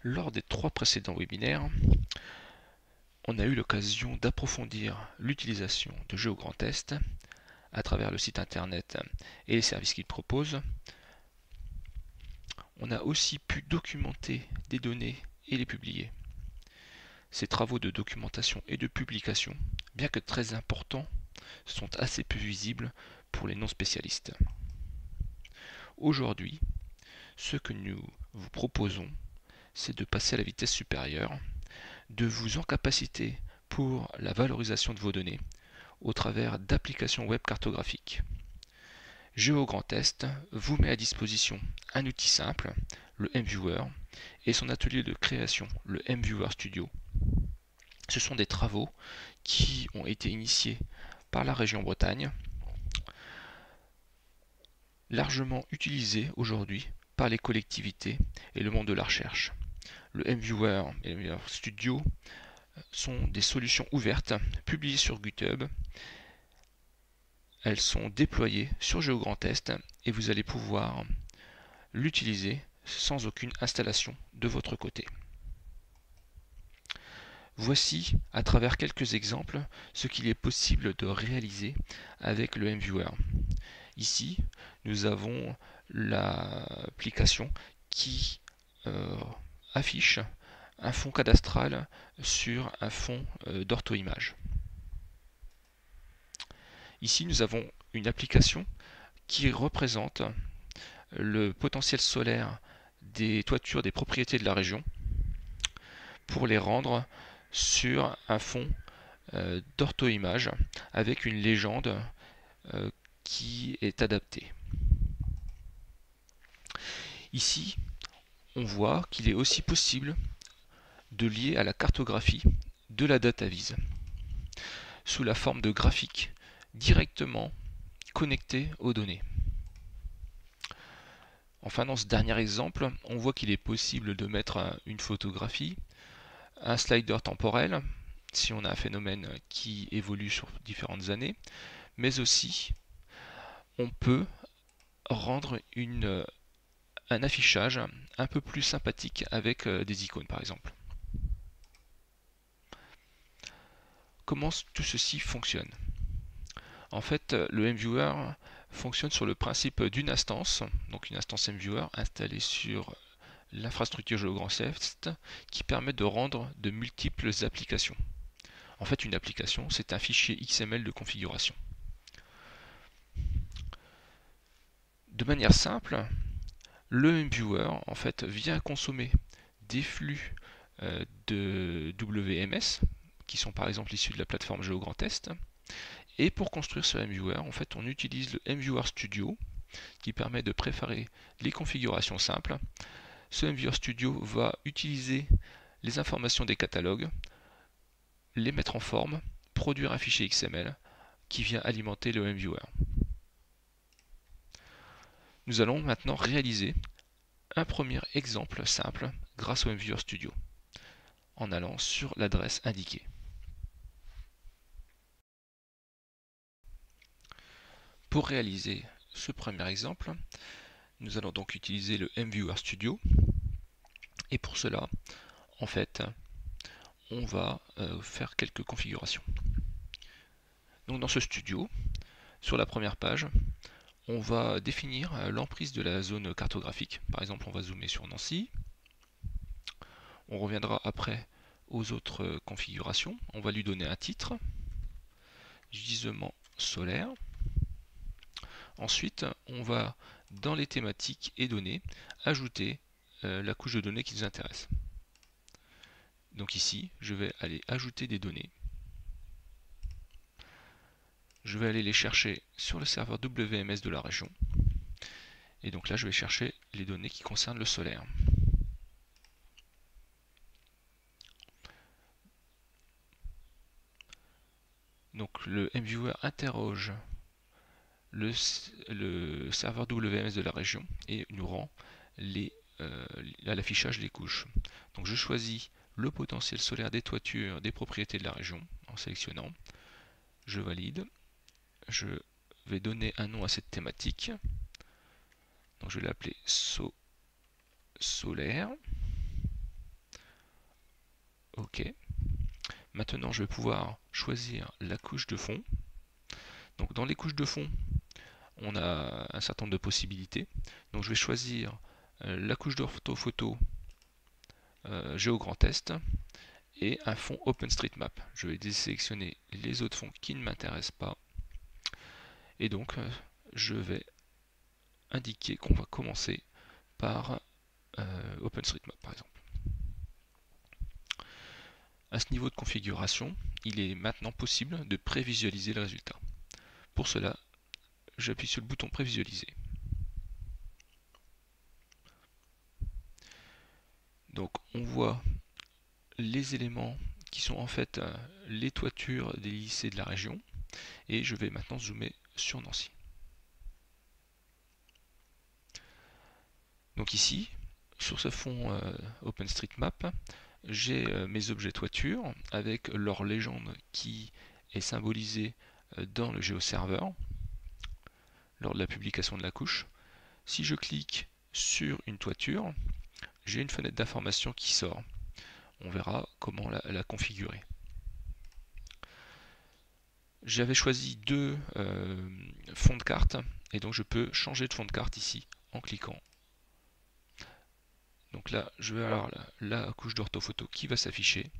Lors des 3 précédents webinaires, on a eu l'occasion d'approfondir l'utilisation de GeoGrandTest à travers le site internet et les services qu'il propose. On a aussi pu documenter des données et les publier. Ces travaux de documentation et de publication, bien que très importants, sont assez peu visibles pour les non-spécialistes. Aujourd'hui, ce que nous vous proposons, c'est de passer à la vitesse supérieure, de vous incapaciter pour la valorisation de vos données au travers d'applications web cartographiques. GeoGrandTest vous met à disposition un outil simple, le MViewer, et son atelier de création, le MViewer Studio. Ce sont des travaux qui ont été initiés par la région Bretagne, largement utilisés aujourd'hui par les collectivités et le monde de la recherche. Le MViewer et le MViewer Studio sont des solutions ouvertes, publiées sur GitHub. Elles sont déployées sur GeoGrandTest et vous allez pouvoir l'utiliser sans aucune installation de votre côté. Voici, à travers quelques exemples, ce qu'il est possible de réaliser avec le MViewer. Ici, nous avons l'application qui affiche un fond cadastral sur un fond d'orthoimage. Ici, nous avons une application qui représente le potentiel solaire des toitures des propriétés de la région pour les rendre sur un fond d'orthoimage avec une légende qui est adaptée. Ici, on voit qu'il est aussi possible de lier à la cartographie de la DataVis sous la forme de graphiques directement connectés aux données. Enfin, dans ce dernier exemple, on voit qu'il est possible de mettre une photographie, un slider temporel, si on a un phénomène qui évolue sur différentes années, mais aussi on peut rendre un affichage un peu plus sympathique avec des icônes par exemple. Comment tout ceci fonctionne? En fait, le MViewer fonctionne sur le principe d'une instance, donc une instance MViewer installée sur l'infrastructure GeoGrandTest qui permet de rendre de multiples applications. En fait, une application, c'est un fichier XML de configuration. De manière simple, le MViewer en fait vient consommer des flux de WMS qui sont par exemple issus de la plateforme GeoGrandTest. Et pour construire ce MViewer, en fait, on utilise le MViewer Studio qui permet de préparer les configurations simples. Ce MViewer Studio va utiliser les informations des catalogues, les mettre en forme, produire un fichier XML qui vient alimenter le MViewer. Nous allons maintenant réaliser un premier exemple simple grâce au MViewer Studio en allant sur l'adresse indiquée. Pour réaliser ce premier exemple, nous allons donc utiliser le MViewer Studio et pour cela, en fait, on va faire quelques configurations. Donc dans ce studio, sur la première page, on va définir l'emprise de la zone cartographique. Par exemple, on va zoomer sur Nancy. On reviendra après aux autres configurations. On va lui donner un titre, gisement solaire. Ensuite, on va, dans les thématiques et données, ajouter la couche de données qui nous intéresse. Donc ici, je vais aller ajouter des données. Je vais aller les chercher sur le serveur WMS de la région. Et donc là, je vais chercher les données qui concernent le solaire. Donc le MViewer interroge le serveur WMS de la région et nous rend à l'affichage les couches. Donc je choisis le potentiel solaire des toitures des propriétés de la région en sélectionnant. Je valide. Je vais donner un nom à cette thématique. Donc je vais l'appeler solaire. OK. Maintenant, je vais pouvoir choisir la couche de fond. Donc dans les couches de fond, on a un certain nombre de possibilités. Donc je vais choisir la couche d'orthophoto Géo Grand Est et un fond OpenStreetMap. Je vais désélectionner les autres fonds qui ne m'intéressent pas. Et donc je vais indiquer qu'on va commencer par OpenStreetMap par exemple. À ce niveau de configuration, il est maintenant possible de prévisualiser le résultat. Pour cela, j'appuie sur le bouton prévisualiser. Donc on voit les éléments qui sont en fait les toitures des lycées de la région, et je vais maintenant zoomer sur Nancy. Donc ici, sur ce fond OpenStreetMap, j'ai mes objets toiture avec leur légende qui est symbolisée dans le GeoServer lors de la publication de la couche. Si je clique sur une toiture, j'ai une fenêtre d'information qui sort. On verra comment la configurer. J'avais choisi deux fonds de carte et donc je peux changer de fond de carte ici en cliquant. Donc là, je vais avoir la couche d'orthophoto qui va s'afficher.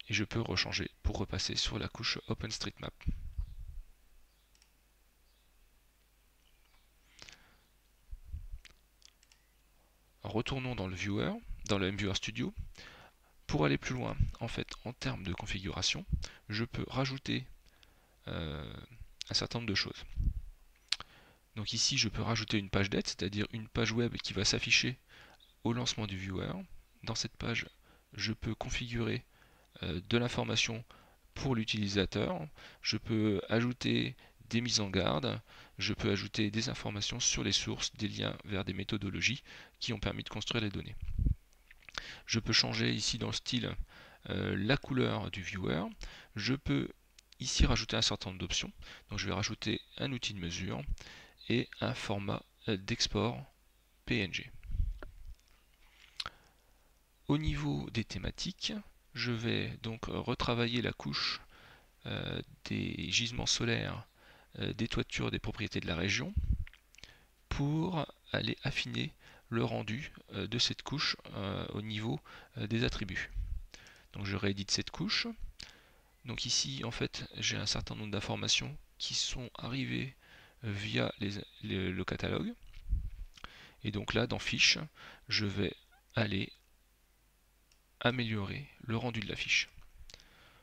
Et je peux rechanger pour repasser sur la couche OpenStreetMap. Retournons dans le Viewer, dans le MViewer Studio. Pour aller plus loin, en fait, en termes de configuration, je peux rajouter un certain nombre de choses. Donc ici, je peux rajouter une page d'aide, c'est-à-dire une page web qui va s'afficher au lancement du Viewer. Dans cette page, je peux configurer de l'information pour l'utilisateur. Je peux ajouter des mises en garde, je peux ajouter des informations sur les sources, des liens vers des méthodologies qui ont permis de construire les données. Je peux changer ici dans le style la couleur du viewer. Je peux ici rajouter un certain nombre d'options. Donc je vais rajouter un outil de mesure et un format d'export PNG. Au niveau des thématiques, je vais donc retravailler la couche des gisements solaires, des toitures des propriétés de la région pour aller affiner le rendu de cette couche au niveau des attributs. Donc je réédite cette couche. Donc ici en fait j'ai un certain nombre d'informations qui sont arrivées via le catalogue. Et donc là dans Fiches, je vais aller améliorer le rendu de la fiche.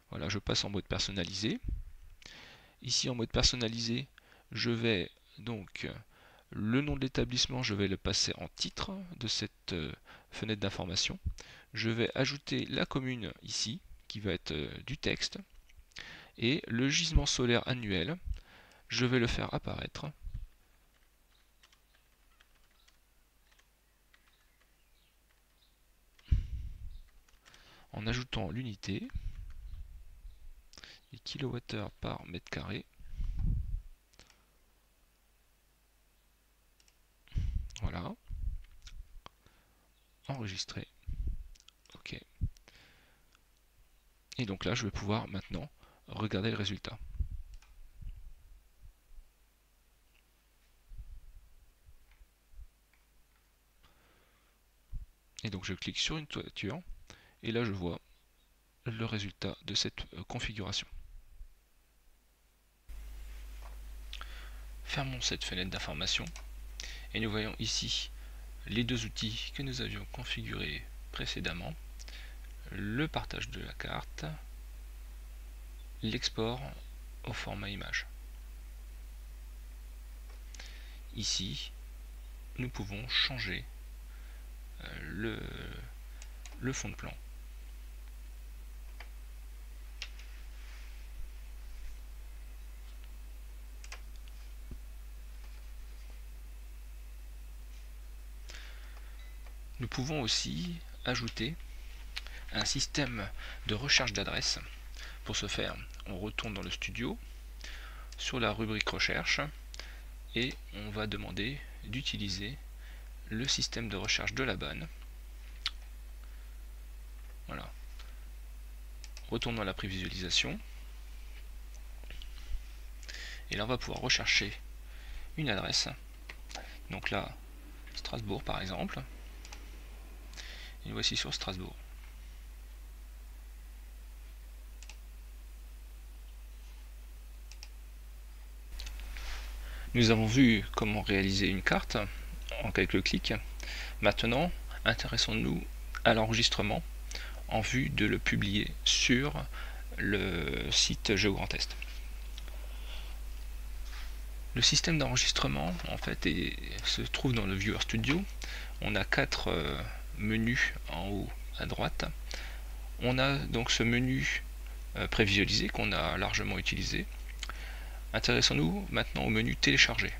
Voilà, je passe en mode personnalisé. Ici en mode personnalisé, je vais donc le nom de l'établissement, je vais le passer en titre de cette fenêtre d'information. Je vais ajouter la commune ici, qui va être du texte. Et le gisement solaire annuel, je vais le faire apparaître en ajoutant l'unité, les kilowattheures par mètre carré. Voilà. Enregistrer. OK. Et donc là, je vais pouvoir maintenant regarder le résultat. Et donc je clique sur une toiture, et là je vois le résultat de cette configuration. Fermons cette fenêtre d'information, et nous voyons ici les deux outils que nous avions configurés précédemment, le partage de la carte, l'export au format image. Ici, nous pouvons changer le fond de plan. Nous pouvons aussi ajouter un système de recherche d'adresse. Pour ce faire, on retourne dans le studio, sur la rubrique recherche, et on va demander d'utiliser le système de recherche de la banne. Voilà. Retournons à la prévisualisation. Et là, on va pouvoir rechercher une adresse. Donc là, Strasbourg par exemple. Et voici sur Strasbourg. Nous avons vu comment réaliser une carte en quelques clics. Maintenant, intéressons-nous à l'enregistrement en vue de le publier sur le site GeoGrandEst. Le système d'enregistrement en fait se trouve dans le Viewer Studio. On a 4 menus en haut à droite. On a donc ce menu prévisualisé qu'on a largement utilisé. Intéressons-nous maintenant au menu télécharger.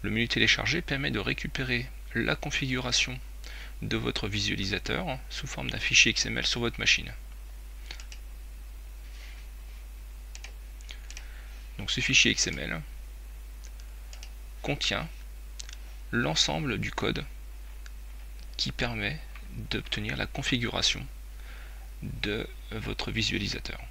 Le menu télécharger permet de récupérer la configuration de votre visualisateur sous forme d'un fichier XML sur votre machine. Donc ce fichier XML contient l'ensemble du code qui permet d'obtenir la configuration de votre visualisateur.